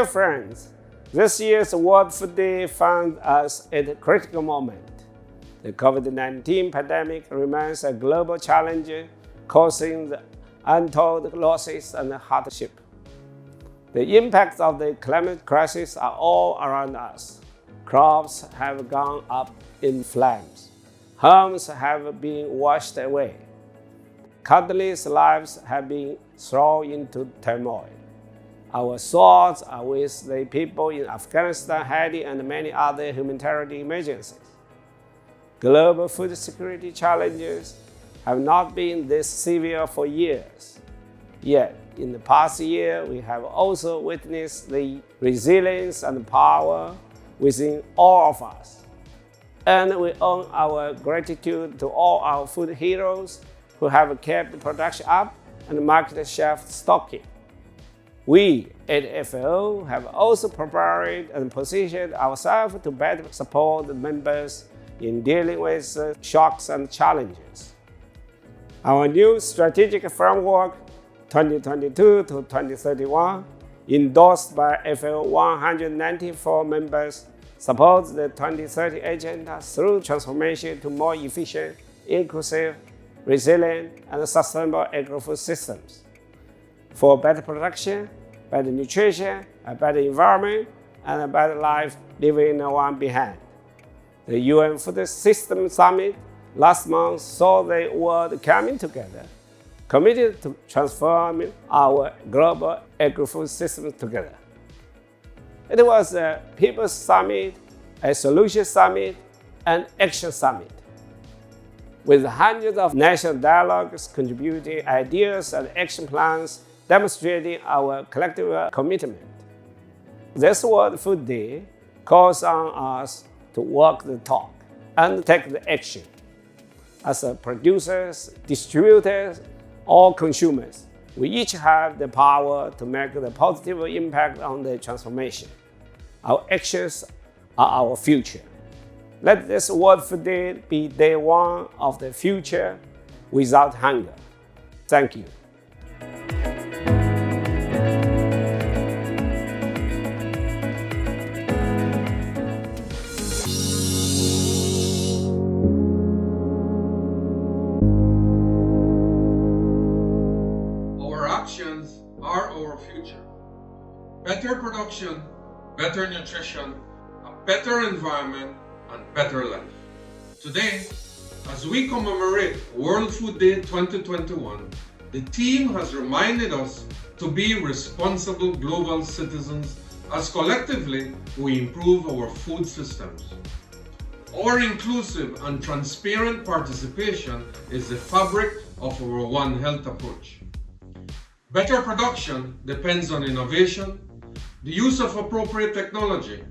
Dear friends, this year's World Food Day found us at a critical moment. The COVID-19 pandemic remains a global challenge, causing untold losses and hardship. The impacts of the climate crisis are all around us. Crops have gone up in flames. Homes have been washed away. Countless lives have been thrown into turmoil. Our thoughts are with the people in Afghanistan, Haiti, and many other humanitarian emergencies. Global food security challenges have not been this severe for years. Yet, in the past year, we have also witnessed the resilience and power within all of us. And we owe our gratitude to all our food heroes who have kept production up and market shelf stocking. We at FAO have also prepared and positioned ourselves to better support the members in dealing with shocks and challenges. Our new strategic framework 2022 to 2031, endorsed by FAO 194 members, supports the 2030 agenda through transformation to more efficient, inclusive, resilient, and sustainable agri-food systems. For better production, better nutrition, a better environment, and a better life leaving no one behind. The UN Food Systems Summit last month saw the world coming together, committed to transforming our global agri-food systems together. It was a People's Summit, a Solution Summit, and Action Summit, with hundreds of national dialogues contributing ideas and action plans demonstrating our collective commitment. This World Food Day calls on us to walk the talk and take the action. As producers, distributors, or consumers, we each have the power to make the positive impact on the transformation. Our actions are our future. Let this World Food Day be day one of the future without hunger. Thank you. Our actions are our future. Better production, better nutrition, a better environment, and better life. Today, as we commemorate World Food Day 2021, the team has reminded us to be responsible global citizens as collectively we improve our food systems. Our inclusive and transparent participation is the fabric of our One Health approach. Better production depends on innovation, the use of appropriate technology,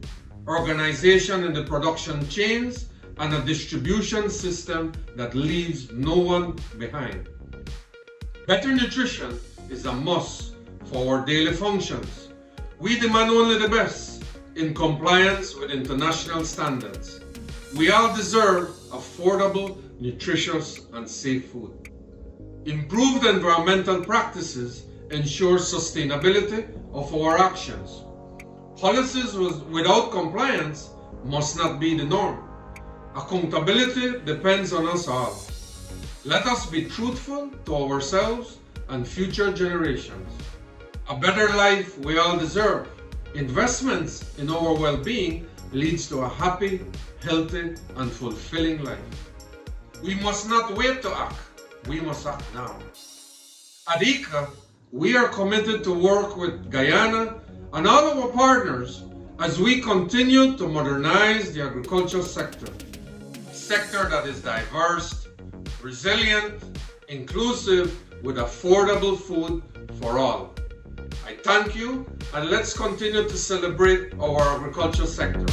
organization in the production chains, and a distribution system that leaves no one behind. Better nutrition is a must for our daily functions. We demand only the best in compliance with international standards. We all deserve affordable, nutritious, and safe food. Improved environmental practices ensure sustainability of our actions. Policies without compliance must not be the norm. Accountability depends on us all. Let us be truthful to ourselves and future generations. A better life we all deserve. Investments in our well-being leads to a happy, healthy, and fulfilling life. We must not wait to act. We must act now. At ICA, we are committed to work with Guyana and all our partners as we continue to modernize the agricultural sector. A sector that is diverse, resilient, inclusive, with affordable food for all. I thank you, and let's continue to celebrate our agricultural sector.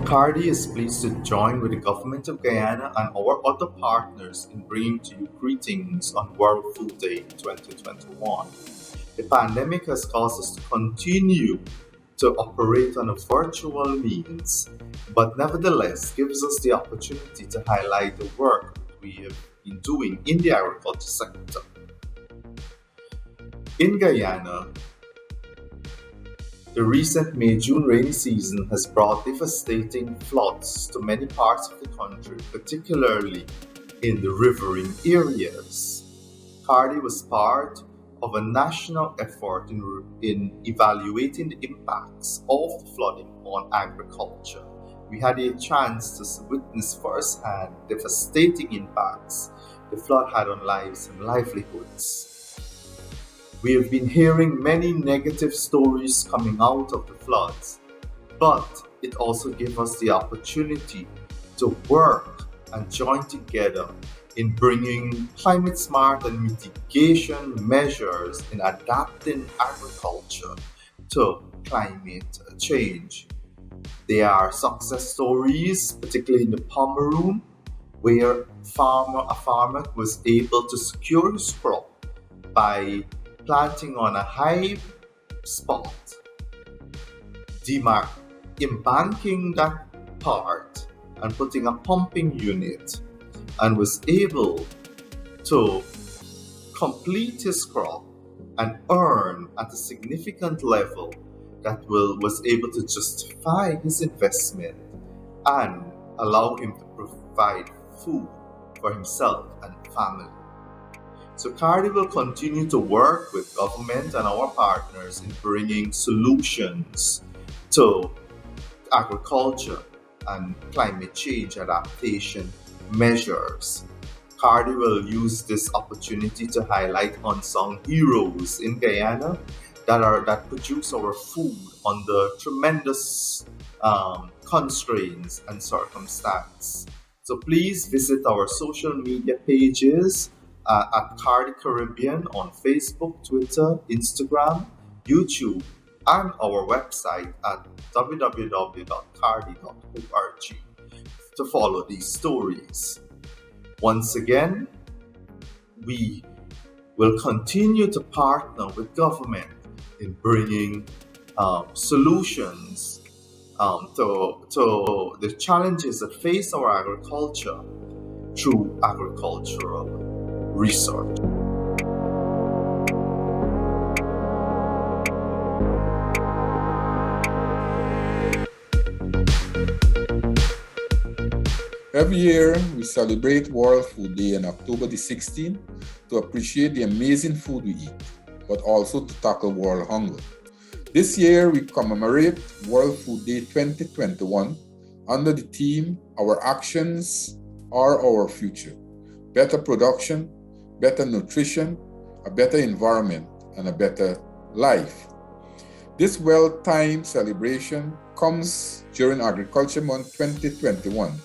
CARDI is pleased to join with the Government of Guyana and our other partners in bringing to you greetings on World Food Day 2021. The pandemic has caused us to continue to operate on a virtual means, but nevertheless gives us the opportunity to highlight the work we have been doing in the agriculture sector. In Guyana, the recent May-June rainy season has brought devastating floods to many parts of the country, particularly in the riverine areas. CARDI was part of a national effort in evaluating the impacts of the flooding on agriculture. We had a chance to witness firsthand devastating impacts the flood had on lives and livelihoods. We have been hearing many negative stories coming out of the floods, but it also gave us the opportunity to work and join together in bringing climate smart and mitigation measures in adapting agriculture to climate change. There are success stories, particularly in the Pomeroon, where a farmer was able to secure his crop by planting on a high spot, embanking that part and putting a pumping unit, and was able to complete his crop and earn at a significant level that was able to justify his investment and allow him to provide food for himself and family. So CARDI will continue to work with government and our partners in bringing solutions to agriculture and climate change adaptation measures. CARDI will use this opportunity to highlight unsung heroes in Guyana that produce our food under tremendous constraints and circumstances. So please visit our social media pages at CARDI Caribbean on Facebook, Twitter, Instagram, YouTube, and our website at www.cardi.org to follow these stories. Once again, we will continue to partner with government in bringing solutions to the challenges that face our agriculture through agricultural research. Every year, we celebrate World Food Day on October the 16th to appreciate the amazing food we eat, but also to tackle world hunger. This year, we commemorate World Food Day 2021 under the theme, Our Actions Are Our Future. Better production, better nutrition, a better environment, and a better life. This well-timed celebration comes during Agriculture Month 2021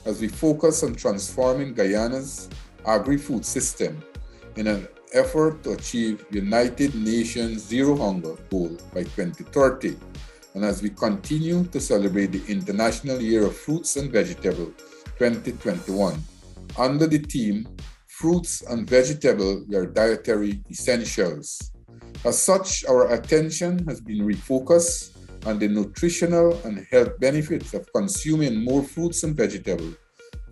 as we focus on transforming Guyana's agri-food system in an effort to achieve United Nations Zero Hunger goal by 2030, and as we continue to celebrate the International Year of Fruits and Vegetables 2021 under the theme, Fruits and Vegetables Are Dietary Essentials. As such, our attention has been refocused on the nutritional and health benefits of consuming more fruits and vegetables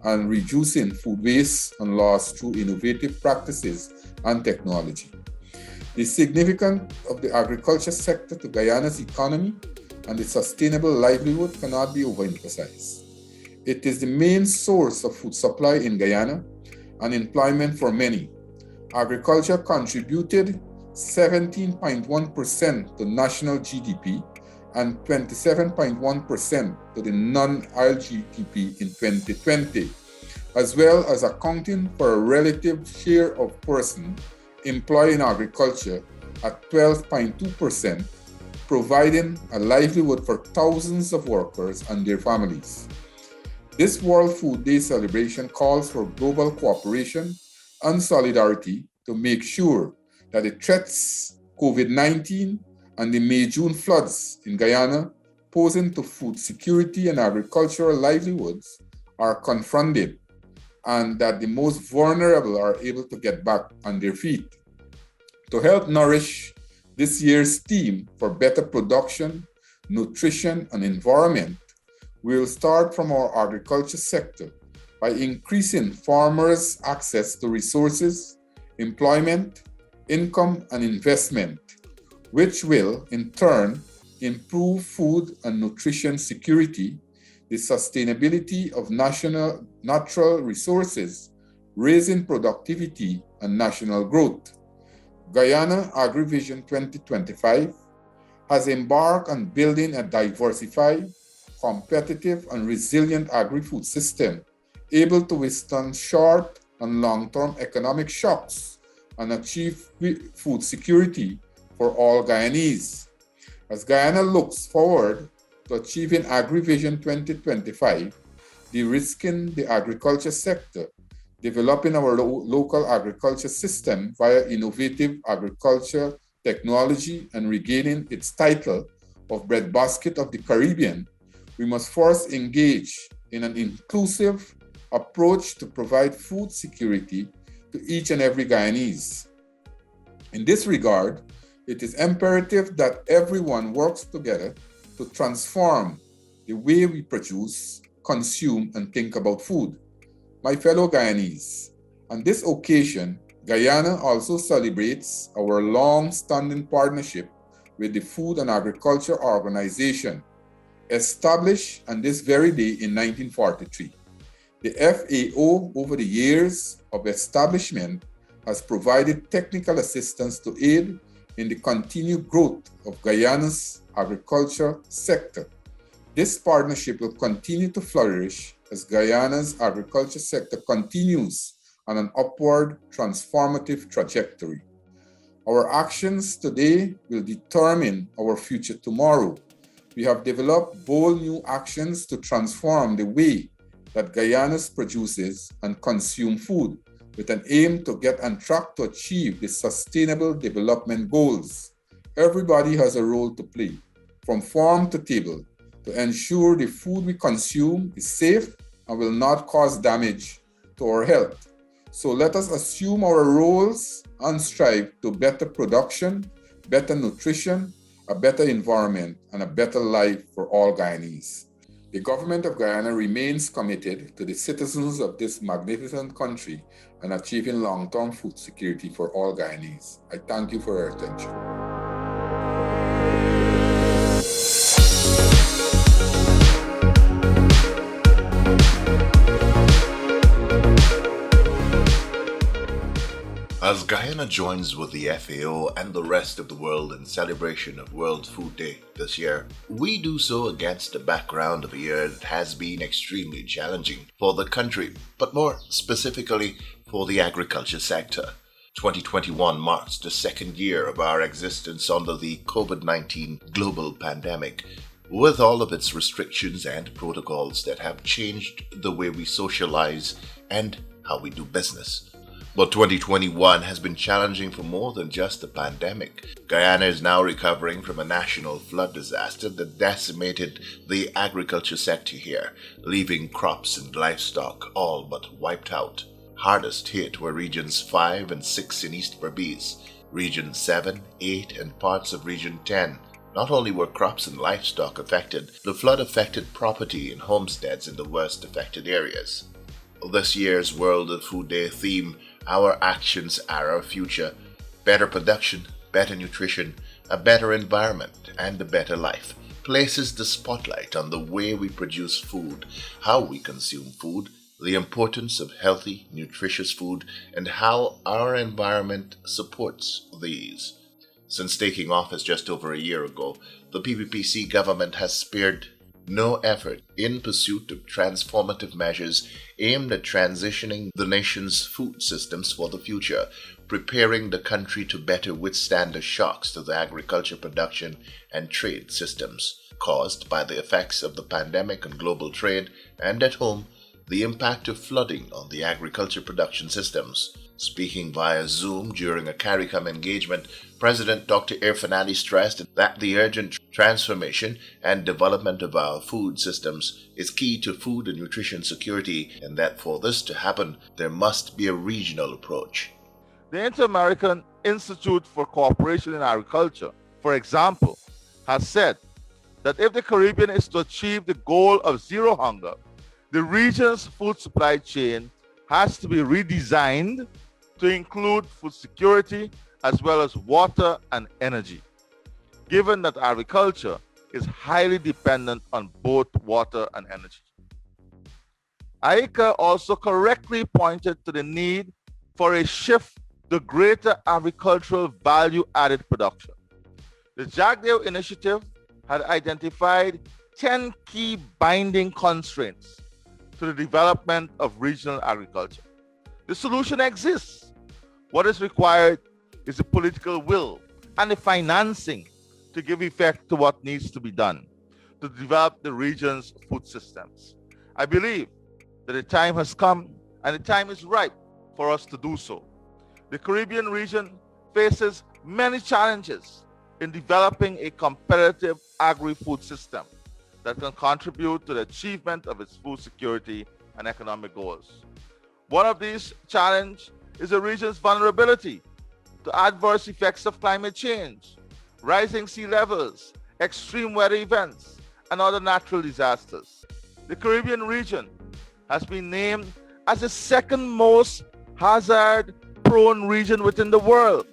and reducing food waste and loss through innovative practices and technology. The significance of the agriculture sector to Guyana's economy and its sustainable livelihood cannot be overemphasized. It is the main source of food supply in Guyana and employment for many. Agriculture contributed 17.1% to national GDP and 27.1% to the non-oil GDP in 2020, as well as accounting for a relative share of persons employed in agriculture at 12.2%, providing a livelihood for thousands of workers and their families. This World Food Day celebration calls for global cooperation and solidarity to make sure that the threats COVID-19 and the May-June floods in Guyana posing to food security and agricultural livelihoods are confronted, and that the most vulnerable are able to get back on their feet. To help nourish this year's theme for better production, nutrition, and environment, we will start from our agriculture sector by increasing farmers' access to resources, employment, income, and investment, which will, in turn, improve food and nutrition security, the sustainability of natural resources, raising productivity and national growth. Guyana AgriVision 2025 has embarked on building a diversified, competitive, and resilient agri-food system able to withstand short and long-term economic shocks and achieve food security for all Guyanese. As Guyana looks forward to achieving AgriVision 2025, de-risking the agriculture sector, developing our local agriculture system via innovative agriculture technology, and regaining its title of Breadbasket of the Caribbean, we must first engage in an inclusive approach to provide food security to each and every Guyanese. In this regard, it is imperative that everyone works together to transform the way we produce, consume, and think about food. My fellow Guyanese, on this occasion, Guyana also celebrates our long-standing partnership with the Food and Agriculture Organization, established on this very day in 1943. The FAO, over the years of establishment, has provided technical assistance to aid in the continued growth of Guyana's agriculture sector. This partnership will continue to flourish as Guyana's agriculture sector continues on an upward transformative trajectory. Our actions today will determine our future tomorrow. We have developed bold new actions to transform the way that Guyana produces and consumes food, with an aim to get on track to achieve the Sustainable Development Goals. Everybody has a role to play, from farm to table, to ensure the food we consume is safe and will not cause damage to our health. So let us assume our roles and strive to better production, better nutrition, a better environment, and a better life for all Guyanese. The government of Guyana remains committed to the citizens of this magnificent country and achieving long-term food security for all Guyanese. I thank you for your attention. As Guyana joins with the FAO and the rest of the world in celebration of World Food Day this year, we do so against the background of a year that has been extremely challenging for the country, but more specifically for the agriculture sector. 2021 marks the second year of our existence under the COVID-19 global pandemic, with all of its restrictions and protocols that have changed the way we socialize and how we do business. But 2021 has been challenging for more than just the pandemic. Guyana is now recovering from a national flood disaster that decimated the agriculture sector here, leaving crops and livestock all but wiped out. Hardest hit were Regions 5 and 6 in East Berbice, Region 7, 8, and parts of Region 10. Not only were crops and livestock affected, the flood affected property and homesteads in the worst affected areas. This year's World Food Day theme, Our Actions Are Our Future, better production, better nutrition, a better environment, and a better life, places the spotlight on the way we produce food, how we consume food, the importance of healthy, nutritious food, and how our environment supports these. Since taking office just over a year ago, the PPPC government has spared no effort in pursuit of transformative measures aimed at transitioning the nation's food systems for the future, preparing the country to better withstand the shocks to the agriculture production and trade systems caused by the effects of the pandemic on global trade, and at home, the impact of flooding on the agriculture production systems. Speaking via Zoom during a CARICOM engagement, President Dr. Irfaan Ali stressed that the urgent transformation and development of our food systems is key to food and nutrition security, and that for this to happen, there must be a regional approach. The Inter-American Institute for Cooperation in Agriculture, for example, has said that if the Caribbean is to achieve the goal of zero hunger, The region's food supply chain has to be redesigned to include food security as well as water and energy, given that agriculture is highly dependent on both water and energy. AICA also correctly pointed to the need for a shift to greater agricultural value-added production. The Jagdeo Initiative had identified 10 key binding constraints to the development of regional agriculture. The solution exists. What is required is the political will and the financing to give effect to what needs to be done to develop the region's food systems. I believe that the time has come and the time is ripe for us to do so. The Caribbean region faces many challenges in developing a competitive agri-food system that can contribute to the achievement of its food security and economic goals. One of these challenges is the region's vulnerability to adverse effects of climate change, rising sea levels, extreme weather events, and other natural disasters. The Caribbean region has been named as the second most hazard-prone region within the world,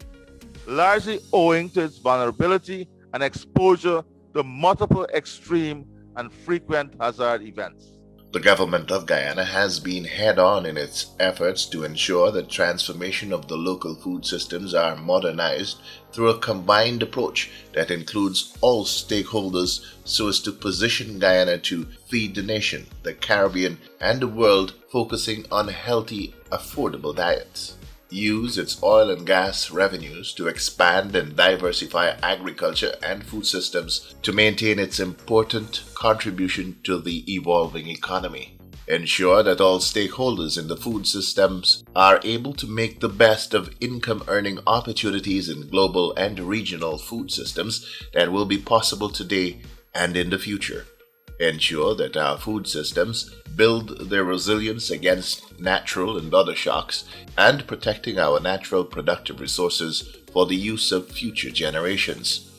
largely owing to its vulnerability and exposure to multiple extreme and frequent hazard events. The government of Guyana has been head-on in its efforts to ensure that transformation of the local food systems are modernized through a combined approach that includes all stakeholders so as to position Guyana to feed the nation, the Caribbean, and the world, focusing on healthy, affordable diets. Use its oil and gas revenues to expand and diversify agriculture and food systems to maintain its important contribution to the evolving economy. Ensure that all stakeholders in the food systems are able to make the best of income-earning opportunities in global and regional food systems that will be possible today and in the future. Ensure that our food systems build their resilience against natural and other shocks, and protecting our natural productive resources for the use of future generations.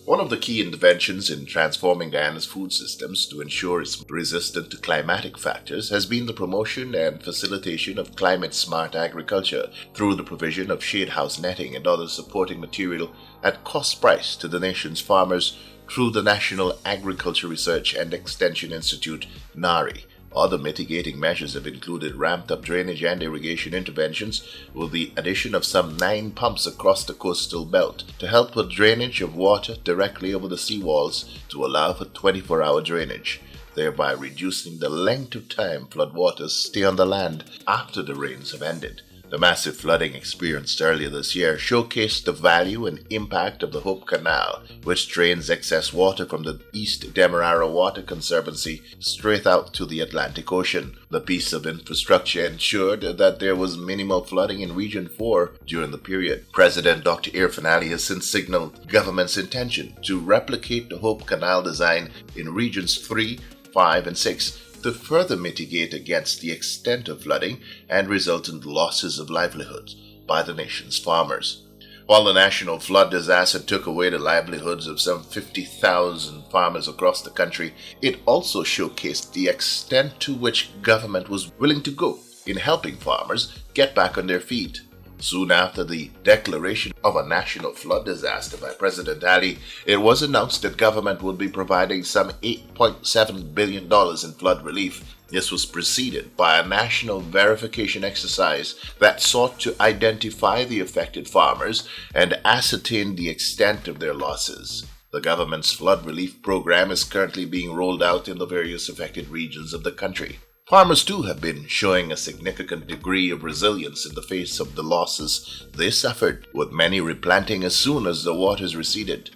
One of the key interventions in transforming Guyana's food systems to ensure it's resistant to climatic factors has been the promotion and facilitation of climate-smart agriculture through the provision of shade house netting and other supporting material at cost price to the nation's farmers through the National Agriculture Research and Extension Institute, NARI. Other mitigating measures have included ramped-up drainage and irrigation interventions with the addition of some 9 pumps across the coastal belt to help with drainage of water directly over the seawalls to allow for 24-hour drainage, thereby reducing the length of time floodwaters stay on the land after the rains have ended. The massive flooding experienced earlier this year showcased the value and impact of the Hope Canal, which drains excess water from the East Demerara Water Conservancy straight out to the Atlantic Ocean. The piece of infrastructure ensured that there was minimal flooding in Region 4 during the period. President Dr. Irfaan Ali has since signaled government's intention to replicate the Hope Canal design in Regions 3, 5, and 6 to further mitigate against the extent of flooding and resultant losses of livelihoods by the nation's farmers. While the national flood disaster took away the livelihoods of some 50,000 farmers across the country, it also showcased the extent to which government was willing to go in helping farmers get back on their feet. Soon after the declaration of a national flood disaster by President Ali, it was announced that government would be providing some $8.7 billion in flood relief. This was preceded by a national verification exercise that sought to identify the affected farmers and ascertain the extent of their losses. The government's flood relief program is currently being rolled out in the various affected regions of the country. Farmers too have been showing a significant degree of resilience in the face of the losses they suffered, with many replanting as soon as the waters receded.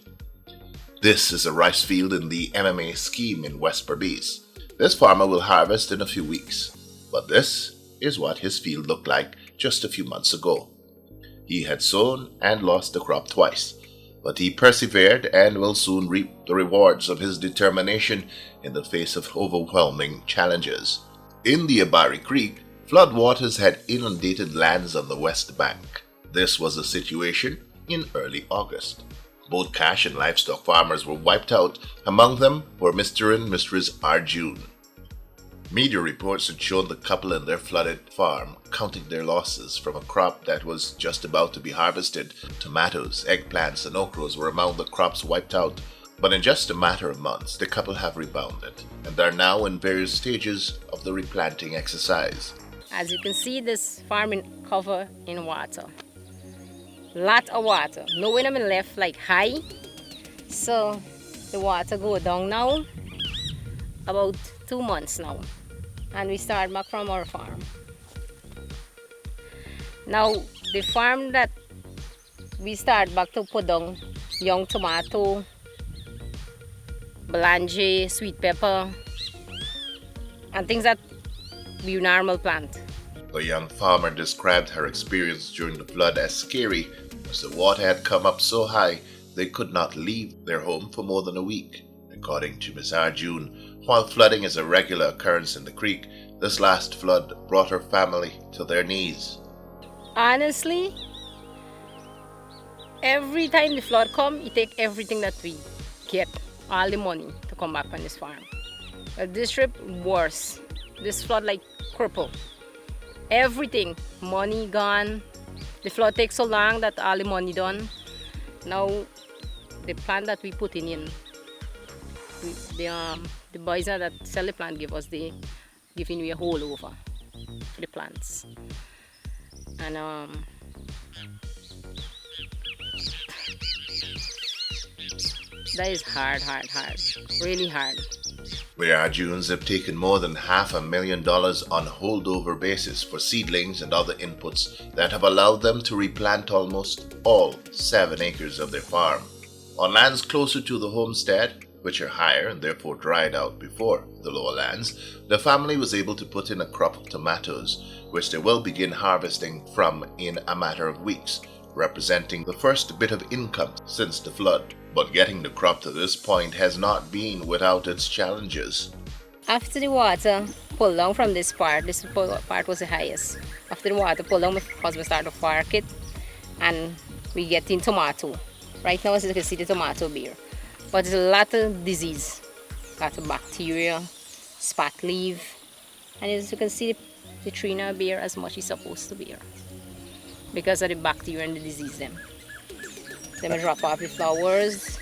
This is a rice field in the MMA scheme in West Berbice. This farmer will harvest in a few weeks, but this is what his field looked like just a few months ago. He had sown and lost the crop twice, but he persevered and will soon reap the rewards of his determination in the face of overwhelming challenges. In the Abari Creek, floodwaters had inundated lands on the west bank. This was the situation in early August. Both cash and livestock farmers were wiped out. Among them were Mr. and Mrs. Arjun. Media reports had shown the couple and their flooded farm counting their losses from a crop that was just about to be harvested. Tomatoes, eggplants, and okras were among the crops wiped out. But in just a matter of months, the couple have rebounded and are now in various stages of the replanting exercise. As you can see, this farm is covered in water. Lot of water. No wind left like high. So the water go down now about 2 months now. And we start back from our farm. Now the farm that we start back to put down young tomato, belange, sweet pepper, and things that we normal plant. The young farmer described her experience during the flood as scary, as the water had come up so high they could not leave their home for more than a week. According to Ms. Arjun, while flooding is a regular occurrence in the creek, this last flood brought her family to their knees. Honestly, every time the flood come, it take everything that we get, all the money to come back on this farm. But this trip, worse. This flood like cripple. Everything, money gone. The flood takes so long that all the money done. Now, the plant that we put in, the boys that sell the plant give us the giving me a hole over for the plants. And that is hard, really hard. The Arjuns have taken more than $500,000 on holdover basis for seedlings and other inputs that have allowed them to replant almost all 7 acres of their farm. On lands closer to the homestead, which are higher and therefore dried out before the lower lands, the family was able to put in a crop of tomatoes, which they will begin harvesting from in a matter of weeks, representing the first bit of income since the flood. But getting the crop to this point has not been without its challenges. After the water pulled down from this part was the highest. After the water pulled down, my husband started to park it, and we get in tomato. Right now, as you can see, the tomato bear. But there's a lot of disease, a lot of bacteria, spot leaf, and as you can see, the tree now bear as much as it's supposed to bear because of the bacteria and the disease them. They may drop off the flowers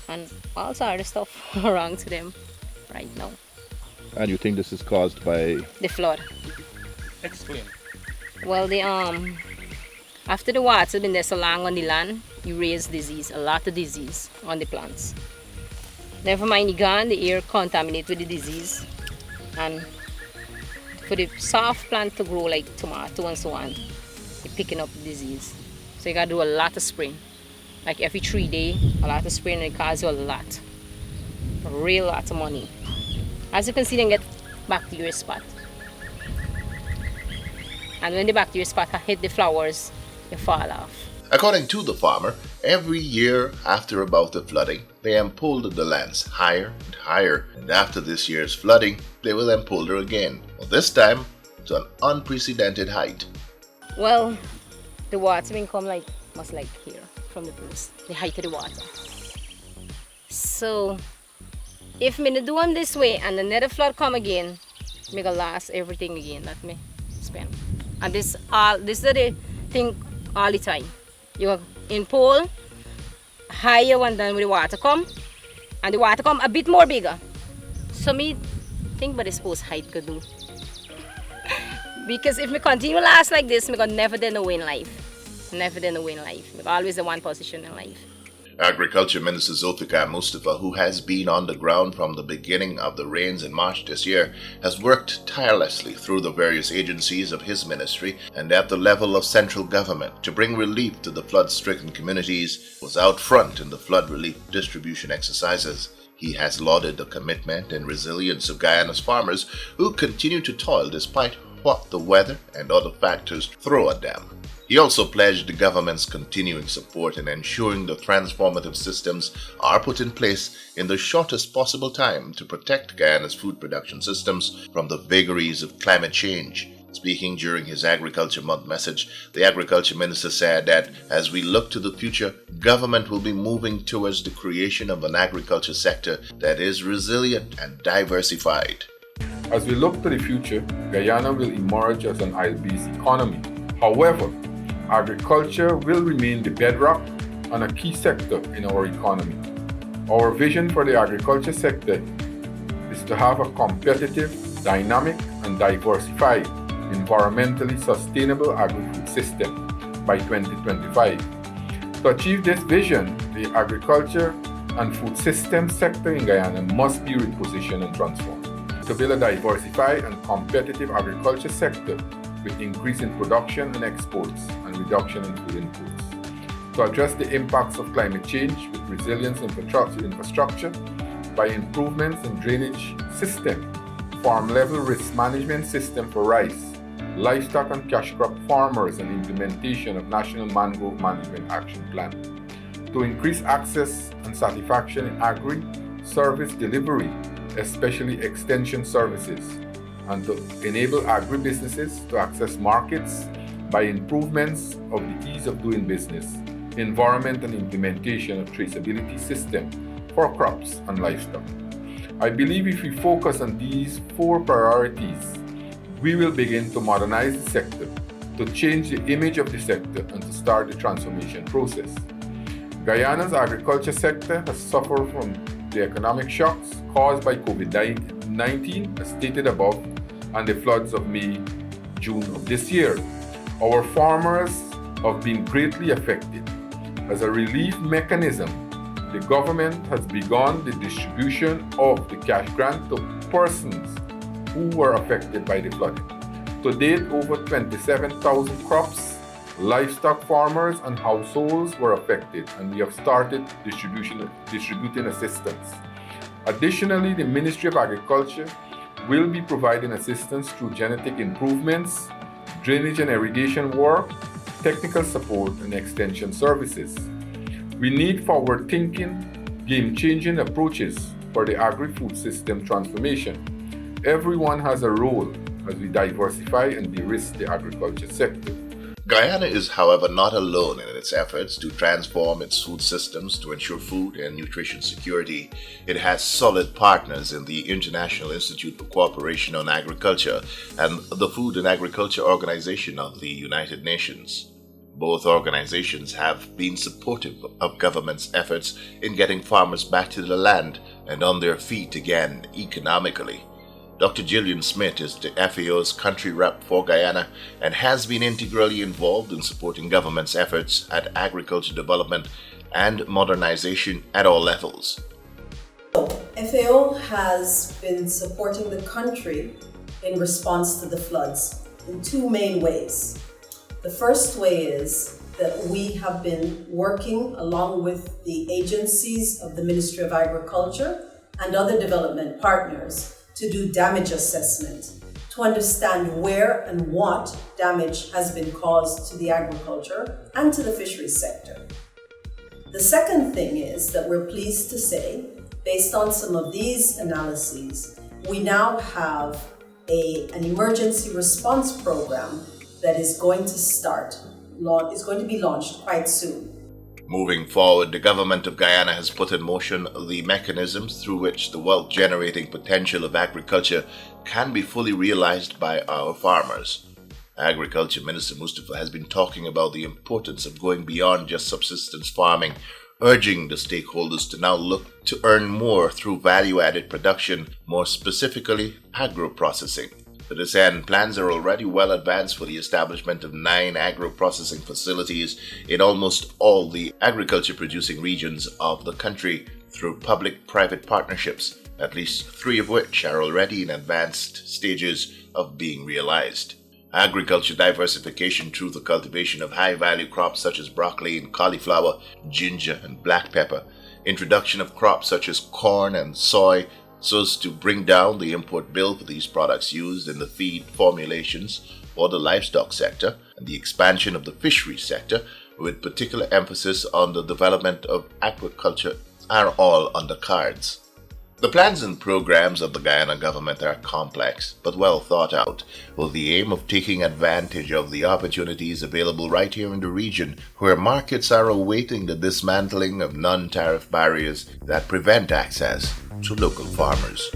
and all sorts of stuff wrong to them right now. And you think this is caused by the flood? Explain. Well, after the water been there so long on the land, you raise disease, a lot of disease on the plants. Never mind the gone, the air contaminated with the disease, and for the soft plant to grow like tomato and so on, you're picking up the disease. So you gotta do a lot of spraying. Like every 3 days, a lot of spraying, and it costs you a real lot of money. As you can see, they get bacteria spot. And when the bacteria spot hit the flowers, they fall off. According to the farmer, every year after about the flooding, they empolder the lands higher and higher, and after this year's flooding, they will empolder again, but this time to an unprecedented height. Well, the water will come must here from the place, the height of the water. So, if me do them this way and another flood come again, me gonna last everything again that me spend. And this is the thing all the time. You in pole, higher one than when the water come, and the water come a bit more bigger. So me think what I suppose height could do. Because if me continue last like this, me gonna never do no win life. Never do no win life. Me always the one position in life. Agriculture Minister Zulfikar Mustafa, who has been on the ground from the beginning of the rains in March this year, has worked tirelessly through the various agencies of his ministry and at the level of central government to bring relief to the flood-stricken communities, was out front in the flood relief distribution exercises. He has lauded the commitment and resilience of Guyana's farmers who continue to toil despite what the weather and other factors throw at them. He also pledged the government's continuing support in ensuring the transformative systems are put in place in the shortest possible time to protect Guyana's food production systems from the vagaries of climate change. Speaking during his Agriculture Month message, the Agriculture Minister said that as we look to the future, government will be moving towards the creation of an agriculture sector that is resilient and diversified. As we look to the future, Guyana will emerge as an oil-based economy. However, agriculture will remain the bedrock and a key sector in our economy. Our vision for the agriculture sector is to have a competitive, dynamic, and diversified, environmentally sustainable agri-food system by 2025. To achieve this vision, the agriculture and food system sector in Guyana must be repositioned and transformed to build a diversified and competitive agriculture sector with increase in production and exports and reduction in food inputs. To address the impacts of climate change with resilience infrastructure by improvements in drainage system, farm-level risk management system for rice, livestock and cash crop farmers, and implementation of National Mangrove Management Action Plan. To increase access and satisfaction in agri-service delivery, especially extension services, and to enable agribusinesses to access markets by improvements of the ease of doing business, environment and implementation of traceability system for crops and livestock. I believe if we focus on these 4 priorities, we will begin to modernize the sector, to change the image of the sector, and to start the transformation process. Guyana's agriculture sector has suffered from the economic shocks caused by COVID-19, as stated above, and the floods of May, June of this year. Our farmers have been greatly affected. As a relief mechanism, the government has begun the distribution of the cash grant to persons who were affected by the flooding. To date, over 27,000 crops, livestock farmers, and households were affected, and we have started distributing assistance. Additionally, the Ministry of Agriculture will be providing assistance through genetic improvements, drainage and irrigation work, technical support, and extension services. We need forward-thinking, game-changing approaches for the agri-food system transformation. Everyone has a role as we diversify and de-risk the agriculture sector. Guyana is, however, not alone in its efforts to transform its food systems to ensure food and nutrition security. It has solid partners in the International Institute for Cooperation on Agriculture and the Food and Agriculture Organization of the United Nations. Both organizations have been supportive of government's efforts in getting farmers back to the land and on their feet again economically. Dr. Gillian Smith is the FAO's country rep for Guyana and has been integrally involved in supporting government's efforts at agriculture development and modernization at all levels. FAO has been supporting the country in response to the floods in 2 main ways. The first way is that we have been working along with the agencies of the Ministry of Agriculture and other development partners to do damage assessment, to understand where and what damage has been caused to the agriculture and to the fisheries sector. The second thing is that we're pleased to say, based on some of these analyses, we now have an emergency response program that is going to be launched quite soon. Moving forward, the government of Guyana has put in motion the mechanisms through which the wealth-generating potential of agriculture can be fully realized by our farmers. Agriculture Minister Mustafa has been talking about the importance of going beyond just subsistence farming, urging the stakeholders to now look to earn more through value-added production, more specifically agro-processing. To this end, plans are already well advanced for the establishment of 9 agro-processing facilities in almost all the agriculture-producing regions of the country through public-private partnerships, at least 3 of which are already in advanced stages of being realized. Agriculture diversification through the cultivation of high-value crops such as broccoli and cauliflower, ginger and black pepper, introduction of crops such as corn and soy, so as to bring down the import bill for these products used in the feed formulations for the livestock sector, and the expansion of the fisheries sector, with particular emphasis on the development of aquaculture, are all on the cards. The plans and programs of the Guyana government are complex, but well thought out, with the aim of taking advantage of the opportunities available right here in the region, where markets are awaiting the dismantling of non-tariff barriers that prevent access to local farmers.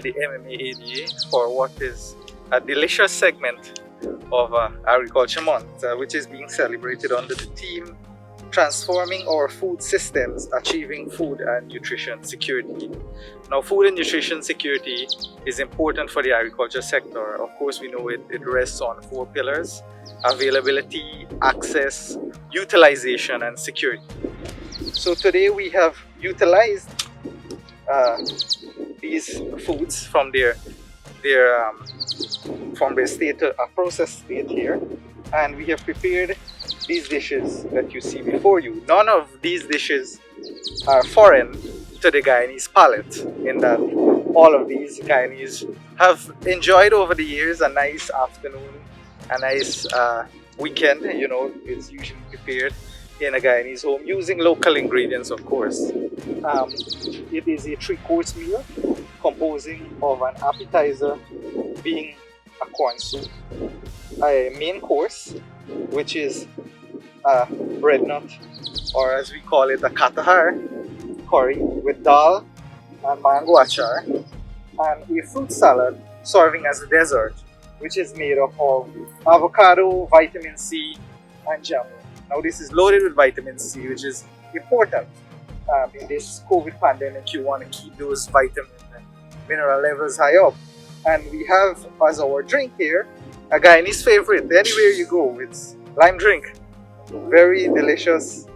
the MMA ADA for what is a delicious segment of Agriculture Month, which is being celebrated under the theme Transforming Our Food Systems, Achieving Food and Nutrition Security. Now, food and nutrition security is important for the agriculture sector. Of course, we know it rests on 4 pillars: availability, access, utilization, and security. So today we have utilized these foods from their state, a processed state here, and we have prepared these dishes that you see before you. None of these dishes are foreign to the Guyanese palate, in that all of these Guyanese have enjoyed over the years a nice afternoon, a nice weekend. You know, it's usually prepared in a Guyanese home using local ingredients, of course. It is a 3-course meal composing of an appetizer being a corn soup, a main course which is a bread nut, or as we call it, a katahar curry with dal and mango achar, and a fruit salad serving as a dessert, which is made up of avocado, vitamin C, and jamu. Now this is loaded with vitamin C, which is important in this COVID pandemic. You want to keep those vitamin and mineral levels high up. And we have as our drink here a Guyanese favorite. Anywhere you go, it's lime drink. Very delicious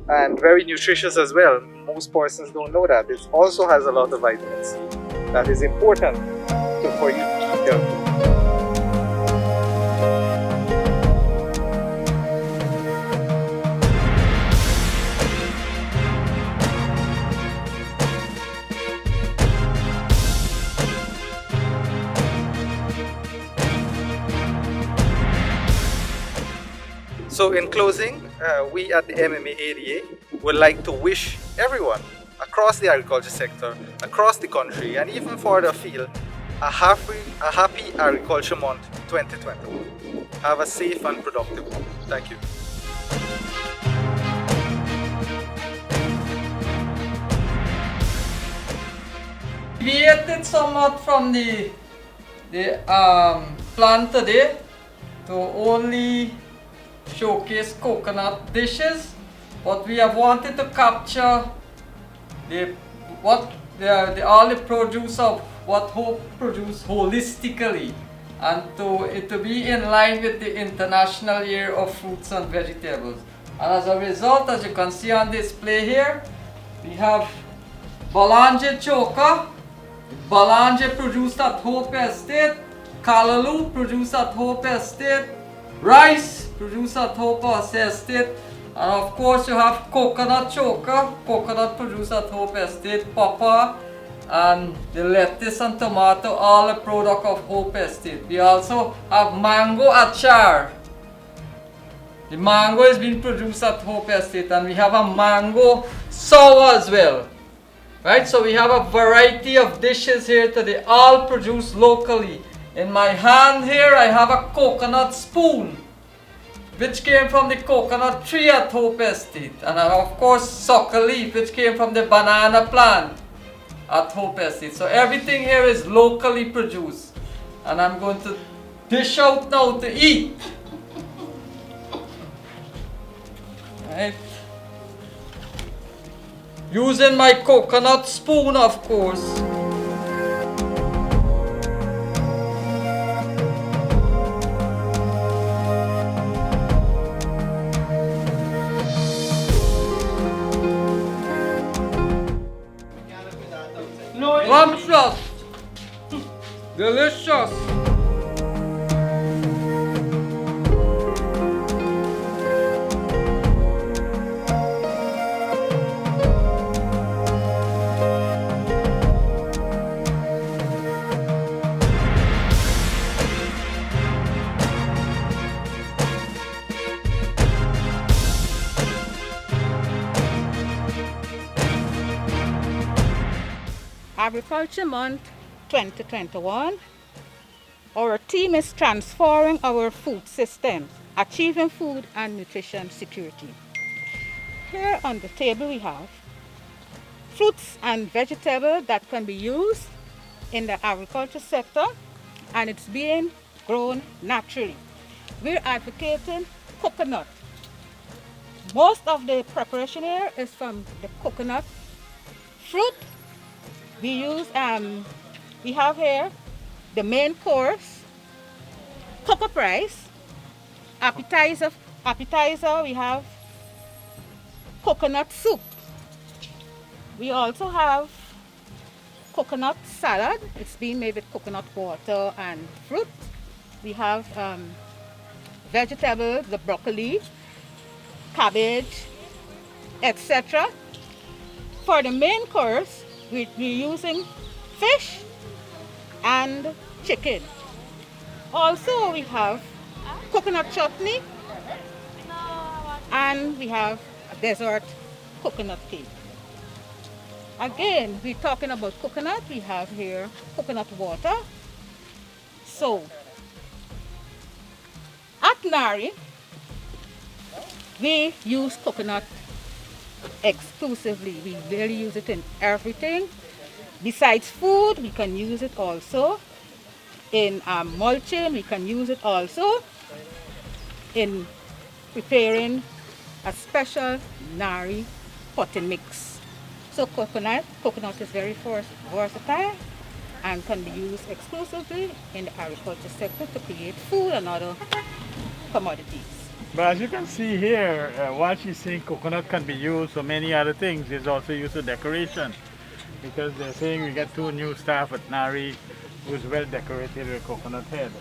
and very nutritious as well. Most persons don't know that. It also has a lot of vitamin C that is important for you to keep healthy. So in closing, we at the MMA ADA would like to wish everyone across the agriculture sector, across the country, and even further afield, a happy Agriculture Month 2021. Have a safe and productive one. Thank you. Deviated somewhat from the plan today to only showcase coconut dishes, but we have wanted to capture all the produce of what Hope produce holistically, and to be in line with the International Year of Fruits and Vegetables. And as a result, as you can see on display here, we have Balanje choka, Balanje produced at Hope Estate, Callaloo produced at Hope Estate, rice produced at Hope Estate, and of course you have coconut choka, coconut produced at Hope Estate, papa, and the lettuce and tomato, all a product of Hope Estate. We also have mango achar. The mango is being produced at Hope Estate, and we have a mango sour as well. Right, so we have a variety of dishes here today, all produced locally. In my hand here I have a coconut spoon, which came from the coconut tree at Hope Estate, and of course sucker leaf, which came from the banana plant at Hope Estate. So everything here is locally produced, and I'm going to dish out now to eat. Right. Using my coconut spoon, of course. Scrumptious, delicious. Agriculture Month 2021. Our theme is transforming our food system, achieving food and nutrition security. Here on the table we have fruits and vegetables that can be used in the agriculture sector, and it's being grown naturally. We're advocating coconut. Most of the preparation here is from the coconut fruit. We have here the main course, cocoa price, appetizer, we have coconut soup. We also have coconut salad. It's being made with coconut water and fruit. We have vegetables, the broccoli, cabbage, etc. For the main course, we're using fish and chicken. Also, we have coconut chutney, and we have a dessert coconut cake. Again, we're talking about coconut. We have here coconut water. So, at NARI, we use coconut exclusively. We really use it in everything. Besides food, we can use it also in mulching. We can use it also in preparing a special NARI potting mix. So coconut is very versatile and can be used exclusively in the agriculture sector to create food and other commodities. But as you can see here, while she's saying coconut can be used for many other things, it's also used for decoration. Because they're saying we get 2 new staff at NARI who's well decorated with coconut head.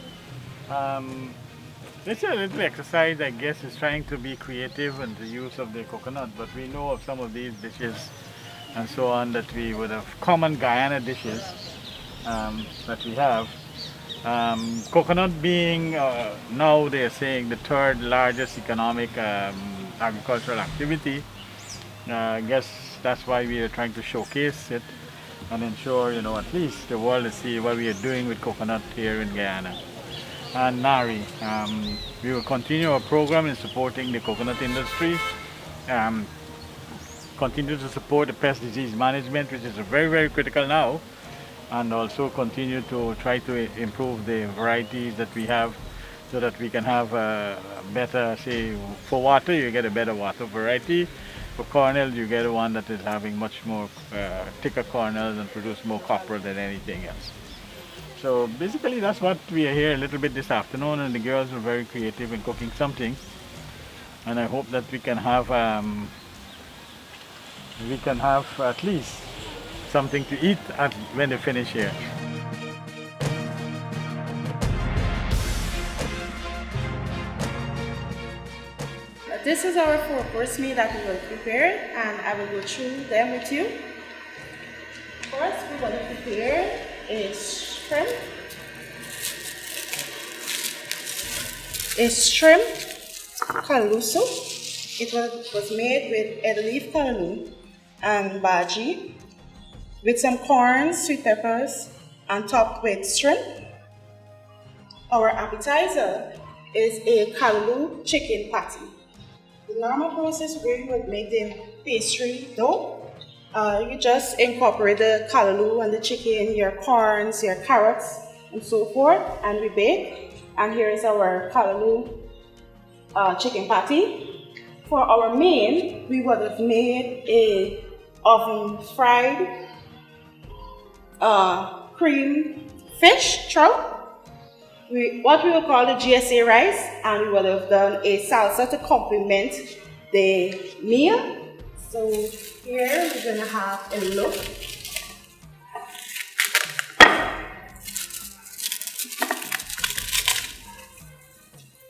It's a little exercise, I guess, is trying to be creative in the use of the coconut, but we know of some of these dishes and so on that we would have common Guyana dishes that we have. Coconut being now they're saying the 3rd largest economic agricultural activity. I guess that's why we are trying to showcase it and ensure, at least the world to see what we are doing with coconut here in Guyana. And NARI, we will continue our program in supporting the coconut industry, continue to support the pest disease management, which is very, very critical now, and also continue to try to improve the varieties that we have so that we can have a better, say, for water, you get a better water variety. For kernel, you get one that is having much more thicker kernels and produce more copper than anything else. So basically that's what we are here a little bit this afternoon, and the girls were very creative in cooking something. And I hope that we can have at least something to eat when they finish here. This is our 4-course meal that we will prepare, and I will go through them with you. First, we will prepare a shrimp kalaloo soup. It was made with ed leaf kalaloo and bhaji, with some corn, sweet peppers, and topped with shrimp. Our appetizer is a kalaloo chicken patty. The normal process where you would make the pastry dough, you just incorporate the kalaloo and the chicken, your corns, your carrots, and so forth, and we bake. And here is our kalaloo chicken patty. For our main, we would have made a oven fried cream fish trout, what we will call the GSA rice, and we would have done a salsa to complement the meal. So here we're going to have a look.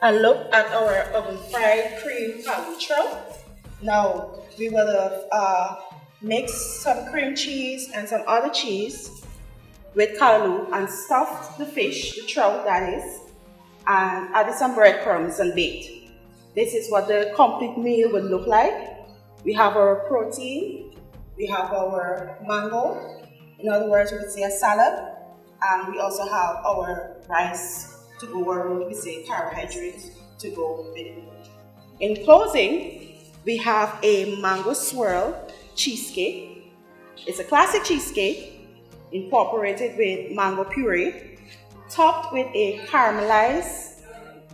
At our oven fried cream kalaloo trout. Now we will have mixed some cream cheese and some other cheese with kalaloo and stuffed the fish, the trout that is, and added some breadcrumbs and baked. This is what the complete meal would look like. We have our protein, we have our mango, in other words we would say a salad, and we also have our rice to go around, we say carbohydrates to go with it. In closing, we have a mango swirl cheesecake. It's a classic cheesecake incorporated with mango puree, topped with a caramelized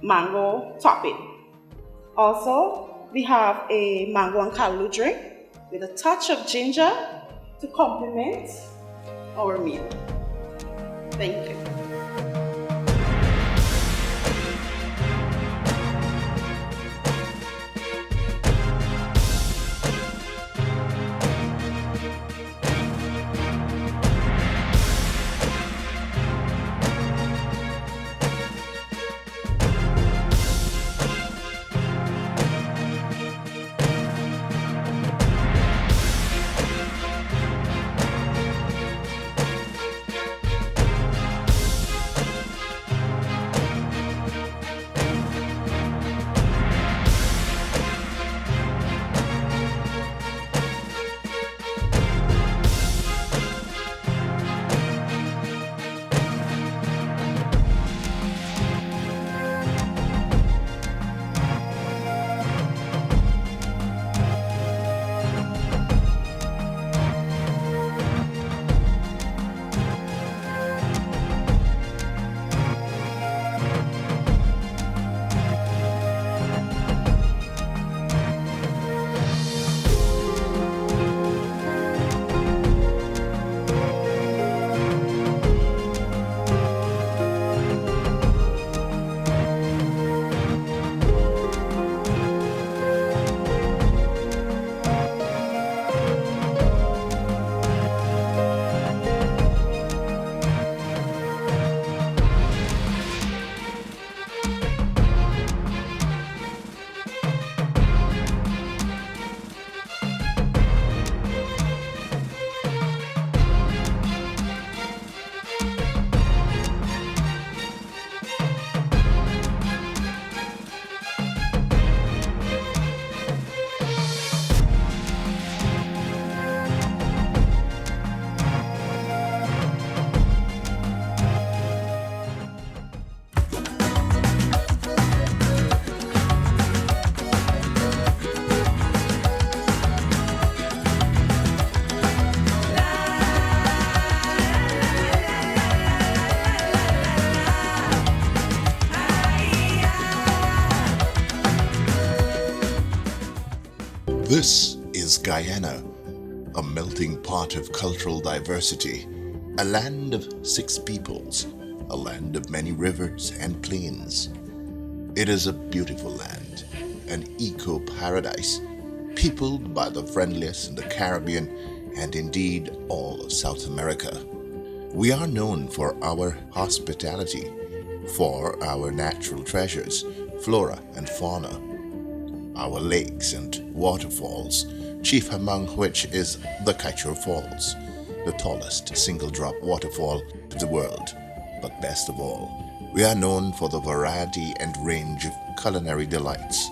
mango topping. Also, we have a mango and callaloo drink with a touch of ginger to complement our meal. Thank you. This is Guyana, a melting pot of cultural diversity, a land of 6 peoples, a land of many rivers and plains. It is a beautiful land, an eco-paradise, peopled by the friendliest in the Caribbean and indeed all of South America. We are known for our hospitality, for our natural treasures, flora and fauna, our lakes and waterfalls, chief among which is the Kaieteur Falls, the tallest single-drop waterfall in the world. But best of all, we are known for the variety and range of culinary delights.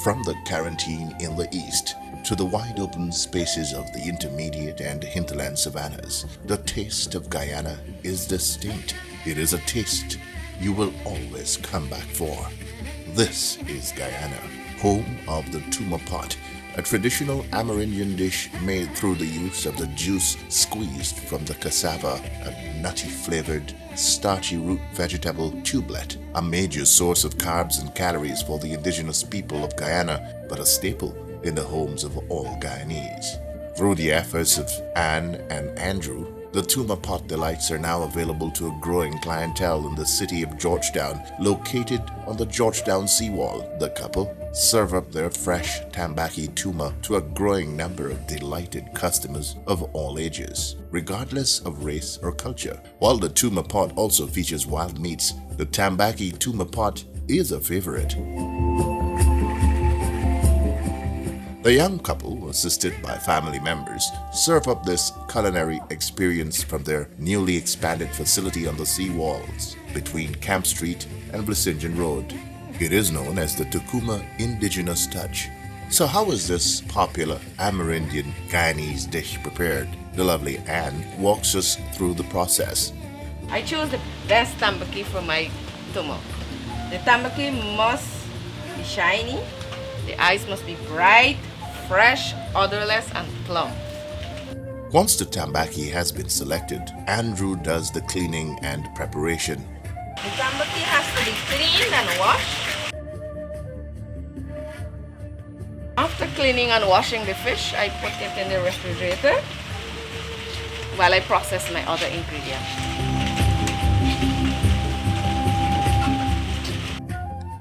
From the quarantine in the east to the wide-open spaces of the intermediate and hinterland savannas, the taste of Guyana is distinct. It is a taste you will always come back for. This is Guyana, home of the Tuma pot, a traditional Amerindian dish made through the use of the juice squeezed from the cassava, a nutty-flavored, starchy root vegetable tubelet, a major source of carbs and calories for the indigenous people of Guyana, but a staple in the homes of all Guyanese. Through the efforts of Anne and Andrew, the Tuma pot delights are now available to a growing clientele in the city of Georgetown, located on the Georgetown seawall. The couple serve up their fresh tambaki tuma to a growing number of delighted customers of all ages, regardless of race or culture. While the tuma pot also features wild meats, the tambaki tuma pot is a favorite. The young couple, assisted by family members, serve up this culinary experience from their newly expanded facility on the sea walls between Camp Street and Vlissingen Road. It is known as the Tukuma Indigenous Touch. So how is this popular Amerindian Guyanese dish prepared? The lovely Anne walks us through the process. I chose the best tambaki for my tuma. The tambaki must be shiny, the eyes must be bright, fresh, odorless, and plump. Once the tambaki has been selected, Andrew does the cleaning and preparation. The tambaki has to be cleaned and washed. After cleaning and washing the fish, I put it in the refrigerator while I process my other ingredients.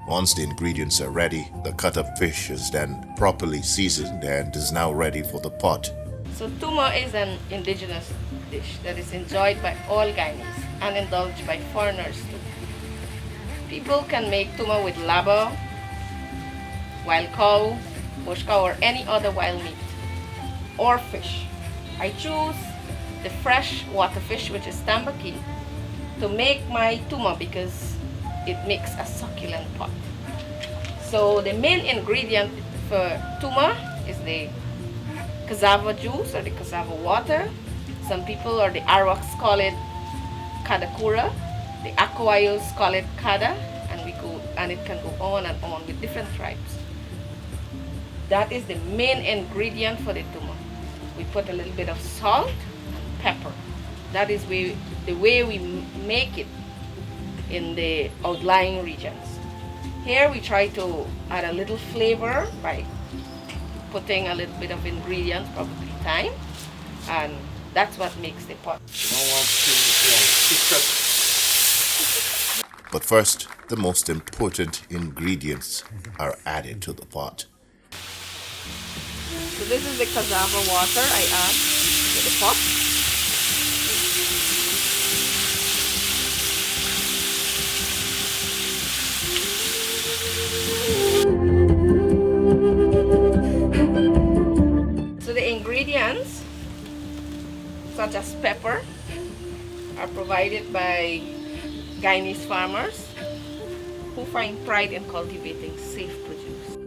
Once the ingredients are ready, the cut-up fish is then properly seasoned and is now ready for the pot. So tuma is an indigenous dish that is enjoyed by all Guyanese and indulged by foreigners too. People can make tuma with laba, wild cow, bush cow, or any other wild meat or fish. I choose the fresh water fish, which is tambaki, to make my tuma because it makes a succulent pot. So the main ingredient for tuma is the cassava juice or the cassava water. Some people or the Arawaks call it kadakura. The Akawayos call it kada, and it can go on and on with different tribes. That is the main ingredient for the tuma. We put a little bit of salt and pepper. That is the way we make it in the outlying regions. Here we try to add a little flavor by putting a little bit of ingredients, probably thyme, and that's what makes the pot. But first, the most important ingredients are added to the pot. So this is the cassava water I add to the pot. So the ingredients, such as pepper, are provided by Guyanese farmers who find pride in cultivating safe produce.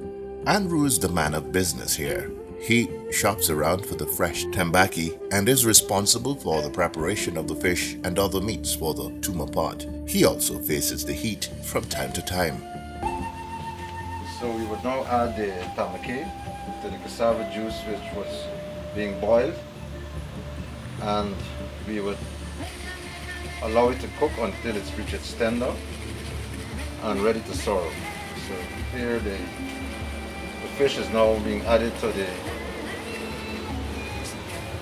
Andrew is the man of business here. He shops around for the fresh tambaki and is responsible for the preparation of the fish and other meats for the tuma pot. He also faces the heat from time to time. So we would now add the tambaki to the cassava juice which was being boiled, and we would allow it to cook until it's reached its tender and ready to serve. So here the fish is now being added to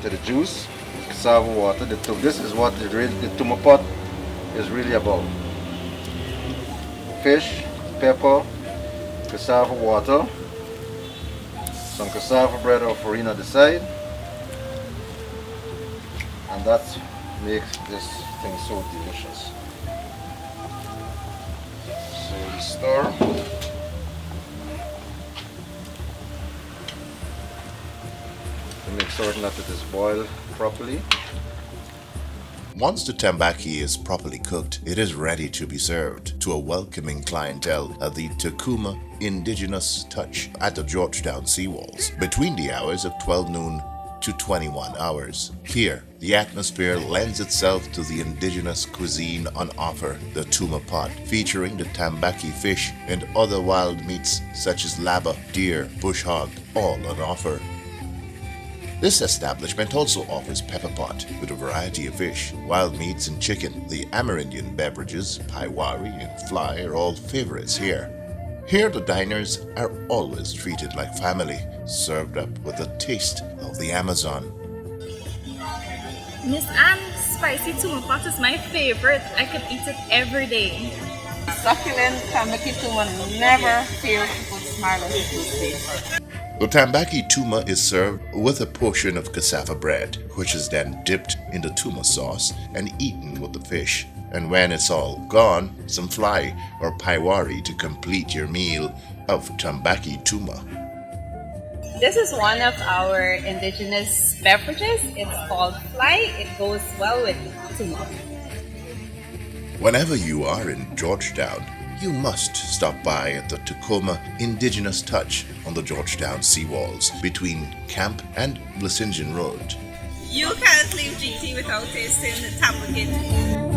the juice, cassava water. This is what the tuma pot is really about. Fish, pepper, cassava water, some cassava bread or farina on the side, and that makes this thing so delicious. So we stir. To make certain that it is boiled properly. Once the tambaki is properly cooked, it is ready to be served to a welcoming clientele at the Takuma Indigenous Touch at the Georgetown Seawalls between the hours of 12 noon to 21 hours. Here, the atmosphere lends itself to the indigenous cuisine on offer, the tuma pot, featuring the tambaki fish and other wild meats such as laba, deer, bush hog, all on offer. This establishment also offers pepper pot with a variety of fish, wild meats and chicken. The Amerindian beverages, paiwari and fly are all favorites here. Here the diners are always treated like family, served up with a taste of the Amazon. Miss Anne's spicy tuma pot is my favorite. I could eat it every day. Succulent tambaki tuma never fails to put smile on people's face. The tambaki tuma is served with a portion of cassava bread, which is then dipped in the tuma sauce and eaten with the fish. And when it's all gone, some fly or paiwari to complete your meal of tambaki tuma. This is one of our indigenous beverages. It's called fly. It goes well with tuma. Whenever you are in Georgetown, you must stop by at the Takuma Indigenous Touch on the Georgetown Seawalls between Camp and Blessingen Road. You can't leave GT without tasting the tambaki.